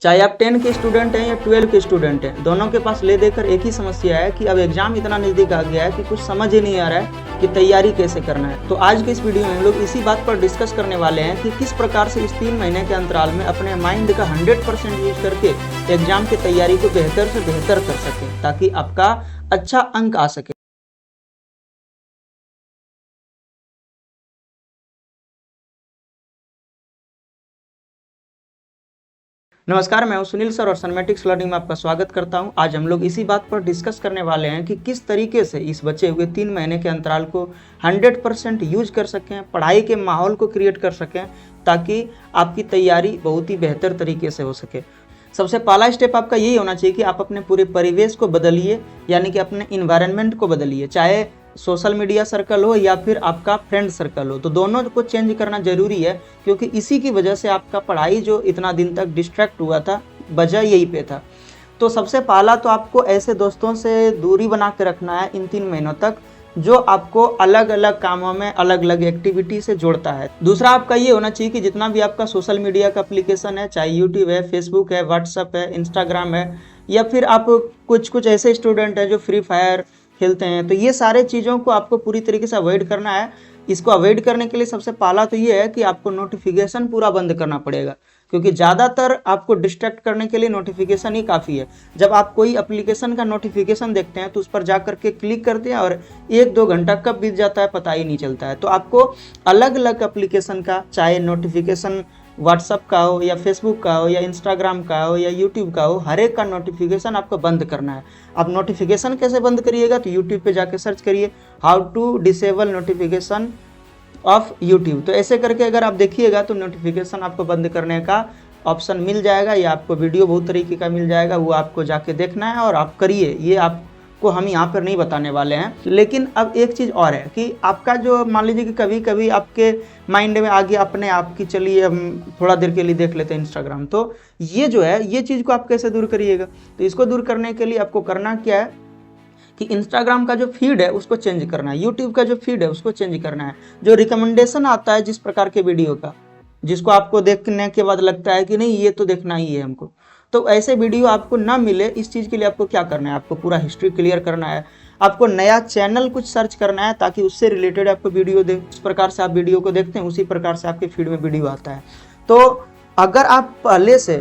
चाहे आप 10 के स्टूडेंट हैं या 12 के स्टूडेंट हैं, दोनों के पास ले देकर एक ही समस्या है कि अब एग्जाम इतना नज़दीक आ गया है कि कुछ समझ ही नहीं आ रहा है कि तैयारी कैसे करना है। तो आज के इस वीडियो में हम लोग इसी बात पर डिस्कस करने वाले हैं कि किस प्रकार से इस 3 महीने के अंतराल में अपने माइंड का 100% यूज करके एग्जाम की तैयारी को बेहतर से बेहतर कर सकें, ताकि आपका अच्छा अंक आ सके। नमस्कार, मैं हूं सुनील सर और सनमैटिक्स लर्निंग में आपका स्वागत करता हूं। आज हम लोग इसी बात पर डिस्कस करने वाले हैं कि किस तरीके से इस बचे हुए 3 महीने के अंतराल को 100% यूज कर सकें, पढ़ाई के माहौल को क्रिएट कर सकें, ताकि आपकी तैयारी बहुत ही बेहतर तरीके से हो सके। सबसे पहला स्टेप आपका यही होना चाहिए कि आप अपने पूरे परिवेश को बदलिए, यानी कि अपने इन्वायरमेंट को बदलिए। चाहे सोशल मीडिया सर्कल हो या फिर आपका फ्रेंड सर्कल हो, तो दोनों को चेंज करना जरूरी है, क्योंकि इसी की वजह से आपका पढ़ाई जो इतना दिन तक डिस्ट्रैक्ट हुआ था, वजह यही पे था। तो सबसे पहला तो आपको ऐसे दोस्तों से दूरी बना के रखना है इन 3 महीनों तक, जो आपको अलग अलग कामों में अलग अलग एक्टिविटी से जोड़ता है। दूसरा आपका ये होना चाहिए कि जितना भी आपका सोशल मीडिया का एप्लीकेशन है, चाहे यूट्यूब है, फेसबुक है, व्हाट्सअप है, इंस्टाग्राम है, या फिर आप कुछ ऐसे स्टूडेंट हैं जो फ्री फायर खेलते हैं, तो ये सारे चीज़ों को आपको पूरी तरीके से अवॉइड करना है। इसको अवॉइड करने के लिए सबसे पहला तो ये है कि आपको नोटिफिकेशन पूरा बंद करना पड़ेगा, क्योंकि ज़्यादातर आपको डिस्ट्रैक्ट करने के लिए नोटिफिकेशन ही काफ़ी है। जब आप कोई एप्लीकेशन का नोटिफिकेशन देखते हैं तो उस पर जा करके क्लिक करते हैं और 1-2 घंटा कब बीत जाता है पता ही नहीं चलता है। तो आपको अलग अलग एप्लीकेशन का, चाहे नोटिफिकेशन व्हाट्सअप का हो या फेसबुक का हो या इंस्टाग्राम का हो या यूट्यूब का हो, हर एक का नोटिफिकेशन आपको बंद करना है। आप नोटिफिकेशन कैसे बंद करिएगा, तो यूट्यूब पे जाके सर्च करिए how to disable notification of YouTube. तो ऐसे करके अगर आप देखिएगा तो नोटिफिकेशन आपको बंद करने का ऑप्शन मिल जाएगा, या आपको वीडियो बहुत तरीके का मिल जाएगा, वो आपको जाके देखना है और आप करिए। ये आपको हम यहाँ पर नहीं बताने वाले हैं। लेकिन अब एक चीज़ और है कि आपका जो, मान लीजिए कि कभी कभी आपके माइंड में आ गया अपने आप की, चलिए हम थोड़ा देर के लिए देख लेते हैं इंस्टाग्राम, तो ये जो है, ये चीज़ को आप कैसे दूर करिएगा। तो इसको दूर करने के लिए आपको करना क्या है कि इंस्टाग्राम का जो फीड है उसको चेंज करना है, यूट्यूब का जो फीड है उसको चेंज करना है। जो रिकमेंडेशन आता है जिस प्रकार के वीडियो का, जिसको आपको देखने के बाद लगता है कि नहीं ये तो देखना ही है हमको, तो ऐसे वीडियो आपको ना मिले, इस चीज़ के लिए आपको क्या करना है, आपको पूरा हिस्ट्री क्लियर करना है। आपको नया चैनल कुछ सर्च करना है ताकि उससे रिलेटेड आपको वीडियो दे। उस प्रकार से आप वीडियो को देखते हैं, उसी प्रकार से आपके फीड में वीडियो आता है। तो अगर आप पहले से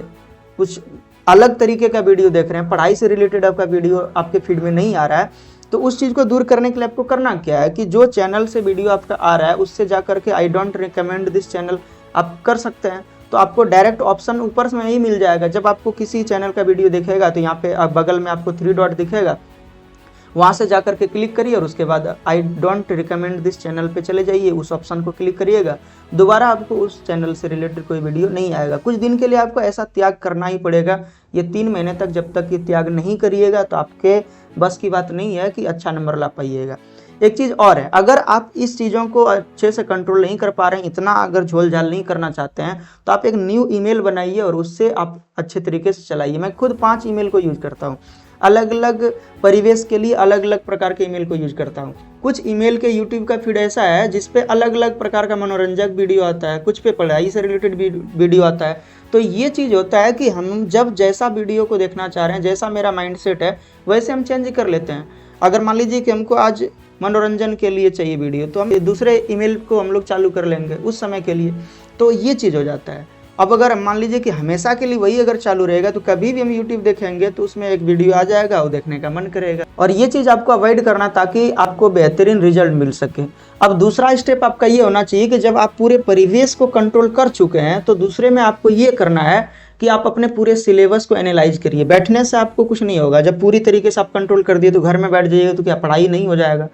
कुछ अलग तरीके का वीडियो देख रहे हैं, पढ़ाई से रिलेटेड आपका वीडियो आपके फीड में नहीं आ रहा है, तो उस चीज़ को दूर करने के लिए आपको करना क्या है कि जो चैनल से वीडियो आपका आ रहा है उससे जा करके I don't recommend this channel आप कर सकते हैं। तो आपको डायरेक्ट ऑप्शन ऊपर में ही मिल जाएगा। जब आपको किसी चैनल का वीडियो दिखेगा तो यहाँ पे बगल में आपको 3 डॉट दिखेगा, वहाँ से जाकर के क्लिक करिए और उसके बाद I don't recommend this channel पे चले जाइए, उस ऑप्शन को क्लिक करिएगा। दोबारा आपको उस चैनल से रिलेटेड कोई वीडियो नहीं आएगा। कुछ दिन के लिए आपको ऐसा त्याग करना ही पड़ेगा। ये 3 महीने तक जब तक ये त्याग नहीं करिएगा तो आपके बस की बात नहीं है कि अच्छा नंबर ला पाइएगा। एक चीज़ और है, अगर आप इस चीज़ों को अच्छे से कंट्रोल नहीं कर पा रहे हैं, इतना अगर झोल झाल नहीं करना चाहते हैं, तो आप एक न्यू ईमेल बनाइए और उससे आप अच्छे तरीके से चलाइए। मैं खुद 5 ईमेल को यूज़ करता हूँ, अलग अलग परिवेश के लिए अलग अलग प्रकार के ईमेल को यूज करता हूँ। कुछ ईमेल के यूट्यूब का फीड ऐसा है जिसपे अलग अलग प्रकार का मनोरंजक वीडियो आता है, कुछ पे पढ़ाई से रिलेटेड वीडियो आता है। तो ये चीज़ होता है कि हम जब जैसा वीडियो को देखना चाह रहे हैं, जैसा मेरा माइंडसेट है, वैसे हम चेंज कर लेते हैं। अगर मान लीजिए कि हमको आज मनोरंजन के लिए चाहिए वीडियो, तो हम दूसरे ईमेल को हम लोग चालू कर लेंगे उस समय के लिए, तो ये चीज़ हो जाता है। अब अगर मान लीजिए कि हमेशा के लिए वही अगर चालू रहेगा, तो कभी भी हम YouTube देखेंगे तो उसमें एक वीडियो आ जाएगा, वो देखने का मन करेगा। और ये चीज़ आपको अवॉइड करना ताकि आपको बेहतरीन रिजल्ट मिल सके। अब दूसरा स्टेप आपका ये होना चाहिए कि जब आप पूरे परिवेश को कंट्रोल कर चुके हैं, तो दूसरे में आपको ये करना है कि आप अपने पूरे सिलेबस को एनालाइज करिए। बैठने से आपको कुछ नहीं होगा। जब पूरी तरीके से आप कंट्रोल कर दिए तो घर में बैठ जाइएगा तो क्या पढ़ाई नहीं हो जाएगा।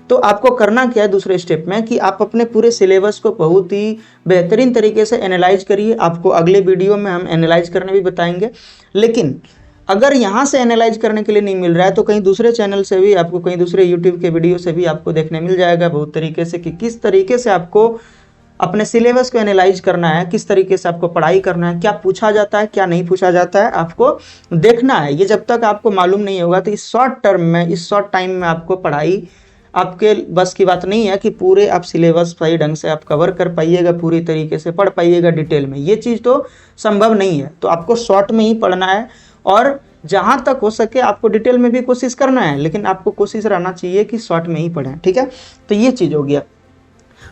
तो आपको करना क्या है दूसरे स्टेप में कि आप अपने पूरे सिलेबस को बहुत ही बेहतरीन तरीके से एनालाइज करिए। आपको अगले वीडियो में हम एनालाइज करने भी बताएंगे। लेकिन अगर यहाँ से एनालाइज करने के लिए नहीं मिल रहा है, तो कहीं दूसरे चैनल से भी आपको, कहीं दूसरे यूट्यूब के वीडियो से भी आपको देखने मिल जाएगा बहुत तरीके से कि किस तरीके से आपको अपने सिलेबस को एनालाइज करना है, किस तरीके से आपको पढ़ाई करना है, क्या पूछा जाता है, क्या नहीं पूछा जाता है, आपको देखना है। ये जब तक आपको मालूम नहीं होगा तो इस शॉर्ट टर्म में, इस शॉर्ट टाइम में आपको पढ़ाई आपके बस की बात नहीं है कि पूरे आप सिलेबस सही ढंग से आप कवर कर पाइएगा, पूरी तरीके से पढ़ पाइएगा डिटेल में, ये चीज़ तो संभव नहीं है। तो आपको शॉर्ट में ही पढ़ना है और जहाँ तक हो सके आपको डिटेल में भी कोशिश करना है, लेकिन आपको कोशिश रहना चाहिए कि शॉर्ट में ही पढ़ें, ठीक है। तो ये चीज़ हो गया।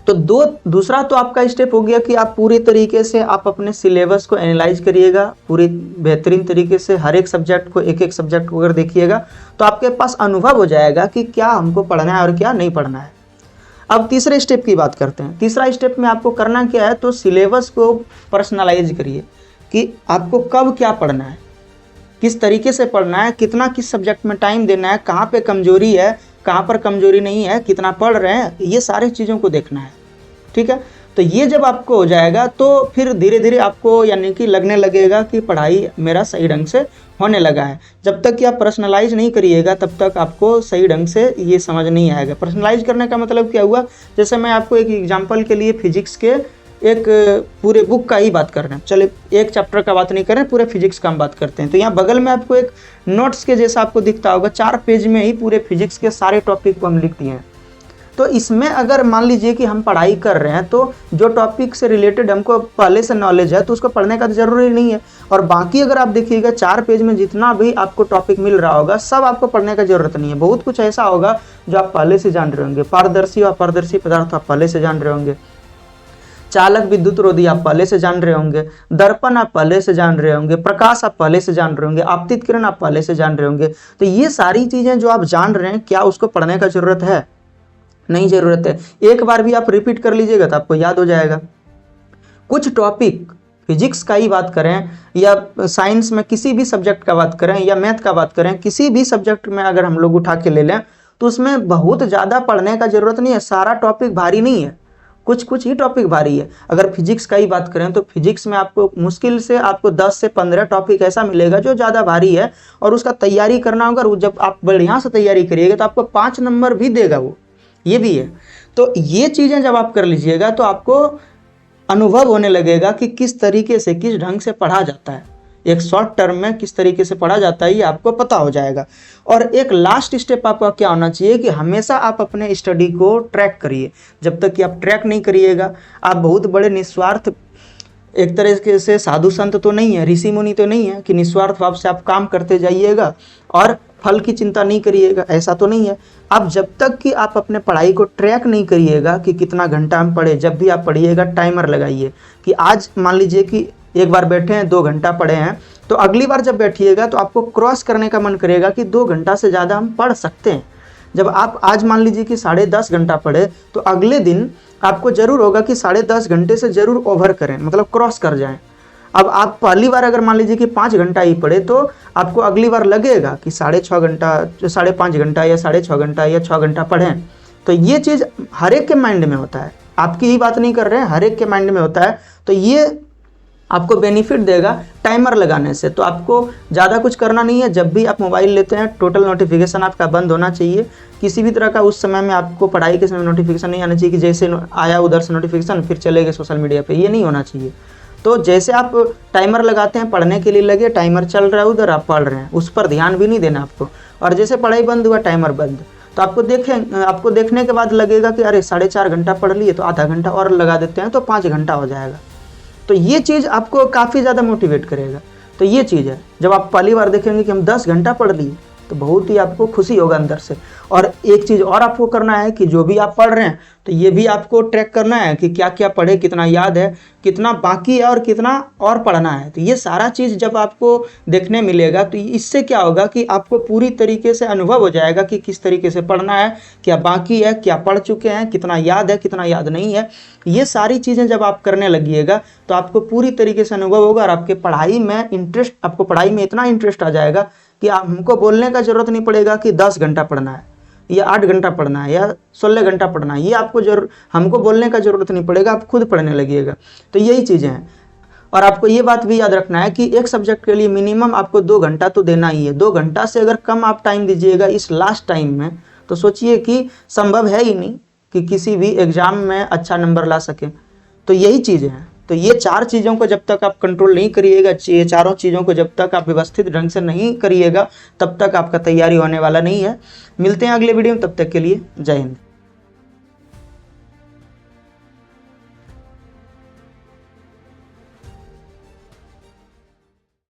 तो दूसरा तो आपका स्टेप हो गया कि आप पूरी तरीके से आप अपने सिलेबस को एनालाइज करिएगा, पूरी बेहतरीन तरीके से हर एक सब्जेक्ट को, एक एक सब्जेक्ट को अगर देखिएगा तो आपके पास अनुभव हो जाएगा कि क्या हमको पढ़ना है और क्या नहीं पढ़ना है। अब तीसरे स्टेप की बात करते हैं। तीसरा स्टेप में आपको करना क्या है, तो सिलेबस को पर्सनलाइज करिए कि आपको कब क्या पढ़ना है, किस तरीके से पढ़ना है, कितना किस सब्जेक्ट में टाइम देना है, कहाँ पे कमजोरी है, कहाँ पर कमजोरी नहीं है, कितना पढ़ रहे हैं, ये सारी चीज़ों को देखना है, ठीक है। तो ये जब आपको हो जाएगा तो फिर धीरे धीरे आपको यानी कि लगने लगेगा कि पढ़ाई मेरा सही ढंग से होने लगा है। जब तक कि आप पर्सनलाइज नहीं करिएगा तब तक आपको सही ढंग से ये समझ नहीं आएगा। पर्सनलाइज करने का मतलब क्या हुआ, जैसे मैं आपको एक एग्जांपल के लिए फिजिक्स के एक पूरे बुक का ही बात कर रहे हैं, चलिए एक चैप्टर का बात नहीं कर रहे हैं, पूरे फिजिक्स का हम बात करते हैं। तो यहाँ बगल में आपको एक नोट्स के जैसा आपको दिखता होगा, 4 पेज में ही पूरे फिजिक्स के सारे टॉपिक को हम लिख दिए हैं। तो इसमें अगर मान लीजिए कि हम पढ़ाई कर रहे हैं तो जो टॉपिक से रिलेटेड हमको पहले से नॉलेज है तो उसको पढ़ने का तो जरूरी नहीं है। और बाकी अगर आप देखिएगा 4 पेज में जितना भी आपको टॉपिक मिल रहा होगा सब आपको पढ़ने का जरूरत नहीं है। बहुत कुछ ऐसा होगा जो आप पहले से जान रहे होंगे, पारदर्शी और अपारदर्शी पदार्थ आप पहले से जान रहे होंगे, चालक विद्युत रोधी आप पहले से जान रहे होंगे, दर्पण आप पहले से जान रहे होंगे, प्रकाश आप पहले से जान रहे होंगे, आपतित किरण आप पहले से जान रहे होंगे। तो ये सारी चीजें जो आप जान रहे हैं, क्या उसको पढ़ने का जरूरत है? नहीं जरूरत है। एक बार भी आप रिपीट कर लीजिएगा तो आपको याद हो जाएगा। कुछ टॉपिक फिजिक्स का ही बात करें या साइंस में किसी भी सब्जेक्ट का बात करें या मैथ का बात करें, किसी भी सब्जेक्ट में अगर हम लोग उठा के ले लें तो उसमें बहुत ज़्यादा पढ़ने का जरूरत नहीं है। सारा टॉपिक भारी नहीं है, कुछ कुछ ही टॉपिक भारी है। अगर फिजिक्स का ही बात करें तो फिजिक्स में आपको मुश्किल से आपको 10 से 15 टॉपिक ऐसा मिलेगा जो ज़्यादा भारी है और उसका तैयारी करना होगा। जब आप बढ़िया से तैयारी करिएगा तो आपको 5 नंबर भी देगा वो, ये भी है। तो ये चीज़ें जब आप कर लीजिएगा तो आपको अनुभव होने लगेगा कि किस तरीके से, किस ढंग से पढ़ा जाता है, एक शॉर्ट टर्म में किस तरीके से पढ़ा जाता है, ये आपको पता हो जाएगा। और एक लास्ट स्टेप आपका क्या होना चाहिए कि हमेशा आप अपने स्टडी को ट्रैक करिए। जब तक कि आप ट्रैक नहीं करिएगा, आप बहुत बड़े निस्वार्थ एक तरह से साधु संत तो नहीं है, ऋषि मुनि तो नहीं है कि निस्वार्थ भाव से आप काम करते जाइएगा और फल की चिंता नहीं करिएगा, ऐसा तो नहीं है। आप जब तक कि आप अपने पढ़ाई को ट्रैक नहीं करिएगा कि कितना घंटा हम पढ़े, जब भी आप पढ़िएगा टाइमर लगाइए कि आज मान लीजिए कि एक बार बैठे हैं 2 घंटा पढ़े हैं, तो अगली बार जब बैठिएगा तो आपको क्रॉस करने का मन करेगा कि 2 घंटा से ज़्यादा हम पढ़ सकते हैं। जब आप आज मान लीजिए कि 10.5 घंटा पढ़े तो अगले दिन आपको जरूर होगा कि 10.5 घंटे से जरूर ओवर करें, मतलब क्रॉस कर जाएं। अब आप पहली बार अगर मान लीजिए कि 5 घंटा ही पढ़े तो आपको अगली बार लगेगा कि 6.5 घंटा, 5.5 घंटा या 6.5 घंटा या 6 घंटा पढ़ें। तो ये चीज़ हर एक के माइंड में होता है, आपकी ही बात नहीं कर रहे हैं, हर एक के माइंड में होता है। तो ये आपको बेनिफिट देगा टाइमर लगाने से। तो आपको ज़्यादा कुछ करना नहीं है। जब भी आप मोबाइल लेते हैं टोटल नोटिफिकेशन आपका बंद होना चाहिए। किसी भी तरह का उस समय में आपको पढ़ाई के समय नोटिफिकेशन नहीं आना चाहिए कि जैसे आया उधर से नोटिफिकेशन फिर चले गए सोशल मीडिया पे, ये नहीं होना चाहिए। तो जैसे आप टाइमर लगाते हैं, पढ़ने के लिए लगे, टाइमर चल रहा है उधर, आप पढ़ रहे हैं, उस पर ध्यान भी नहीं देना आपको। और जैसे पढ़ाई बंद हुआ टाइमर बंद, तो आपको देखने के बाद लगेगा कि अरे 4.5 घंटा पढ़ लिए तो आधा घंटा और लगा देते हैं तो 5 घंटा हो जाएगा। तो ये चीज़ आपको काफ़ी ज़्यादा मोटिवेट करेगा। तो ये चीज़ है, जब आप पहली बार देखेंगे कि हम 10 घंटा पढ़ लिए तो बहुत ही आपको खुशी होगा अंदर से। और एक चीज़ और आपको करना है कि जो भी आप पढ़ रहे हैं तो ये भी आपको ट्रैक करना है कि क्या क्या पढ़े, कितना याद है, कितना बाकी है और कितना और पढ़ना है। तो ये सारा चीज़ जब आपको देखने मिलेगा तो इससे क्या होगा कि आपको पूरी तरीके से अनुभव हो जाएगा कि किस तरीके से पढ़ना है, क्या बाकी है, क्या पढ़ चुके हैं, कितना याद है, कितना याद नहीं है। ये सारी चीज़ें जब आप करने लगिएगा तो आपको पूरी तरीके से अनुभव होगा और आपके पढ़ाई में इंटरेस्ट, आपको पढ़ाई में इतना इंटरेस्ट आ जाएगा कि हमको बोलने का ज़रूरत नहीं पड़ेगा कि 10 घंटा पढ़ना है या 8 घंटा पढ़ना है या 16 घंटा पढ़ना है। ये आपको हमको बोलने का ज़रूरत नहीं पड़ेगा, आप खुद पढ़ने लगिएगा। तो यही चीज़ें हैं। और आपको ये बात भी याद रखना है कि एक सब्जेक्ट के लिए मिनिमम आपको 2 घंटा तो देना ही है। 2 घंटा से अगर कम आप टाइम दीजिएगा इस लास्ट टाइम में तो सोचिए कि संभव है ही नहीं कि किसी भी एग्ज़ाम में अच्छा नंबर ला सके। तो यही चीज़ें हैं। तो ये 4 चीज़ों को जब तक आप कंट्रोल नहीं करिएगा, ये चारों चीज़ों को जब तक आप व्यवस्थित ढंग से नहीं करिएगा, तब तक आपका तैयारी होने वाला नहीं है। मिलते हैं अगले वीडियो में, तब तक के लिए जय हिंद।